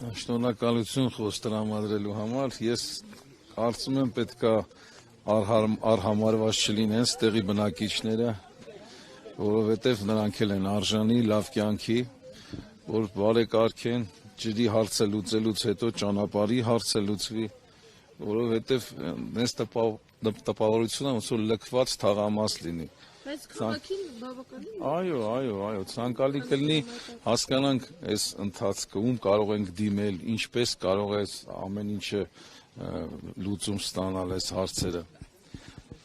Շնորհակալություն խոստրամադրելու համար։ Ես կարծում եմ պետքա արհամարված չլինեն ստեղի բնակիչները, որովհետև նրանք էլ են արժանի լավ կյանքի, որ բարեկարգեն, ջրի հարցը լուծելուց հետո ճանապարհի հարցը լուծվի, որովհետև այս տպավորությունը ոնց որ լքված թաղամաս լինի։ Բայց քաղաքին բավականին Այո, ցանկալի կլինի հասկանանք այս ընթացքը ում կարող ենք դիմել, ինչպես կարող է ամեն ինչը լուծում ստանալ այս հարցերը։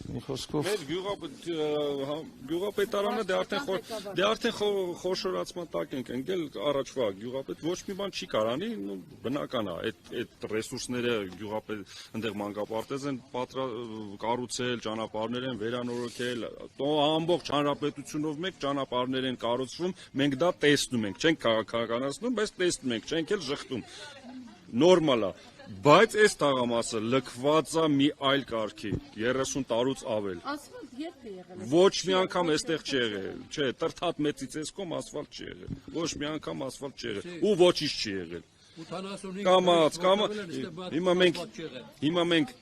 Մի խոսքով Մեր գյուղապետարանը դե արդեն խոշորացման տակ ենք ընկել առաջվա գյուղապետ ոչ մի բան չի կարանի, բնական է, այդ ռեսուրսները այնտեղ մանկապարտեզ են կառուցել, ճանապարհներ են վերանորոգել, ամբողջ հանրապետությունով մեկ ճանապարհներ են կառուցվում, մենք դա տեսնում ենք, չենք քաղաքականացնում, բայց տեսնում ենք, չենք էլ ժխտում։ Նորմալ է, բայց այս թաղամասը լքված է մի այլ կարգի, 30 տարուց ավել։ ասֆալտ երբ է եղել։ Ոչ մի անգամ այստեղ չի եղել, չէ, տրթատ մեծից էս կողմ ասֆալտ չի եղել։ Ոչ մի անգամ ասֆալտ չի եղել, ու ոչինչ չի եղել։ Կամաց, հիմա մենք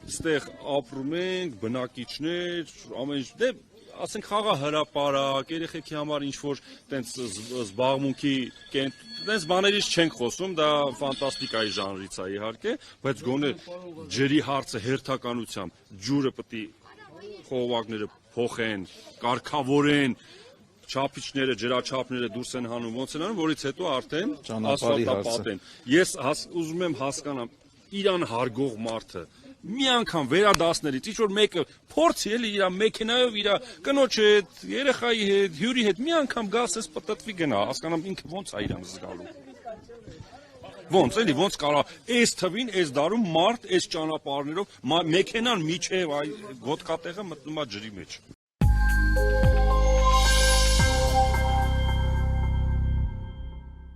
այստեղ ապրում ենք, բնակիչներ, ամեն ինչ, դե ասենք խաղահրապարակ, երեխեքի համար ինչ-որ տենց զբաղմունքի տենց բաներից չենք խոսում, դա ֆանտաստիկայի ժանրից է իհարկե, բայց գոնե ջրի հարցը հերթականությամբ, ջուրը պետք է խողովակները փոխեն, կարգավորեն, չափիչները, ջրաչափները դուրս են հանում, ոնց են անում, որից հետո արդեն ասֆալտապատեն։ Ես ուզում եմ հասկանամ, իրան հարգող մարդը մի անգամ վերադասներից ինչ-որ մեկը փորձի էլի իր մեքենայով իր կնոջ հետ, երեխայի հետ, հյուրի հետ մի անգամ գաս էս պտտվի գնա, հասկանամ ինքը ոնց է իրան զգալու։ Ոնց էլի, ոնց կարող այս թվին, այս դարում մարդ այս ճանապարհներով մեքենան միջև գոտկատեղը մտնում է ջրի մեջ։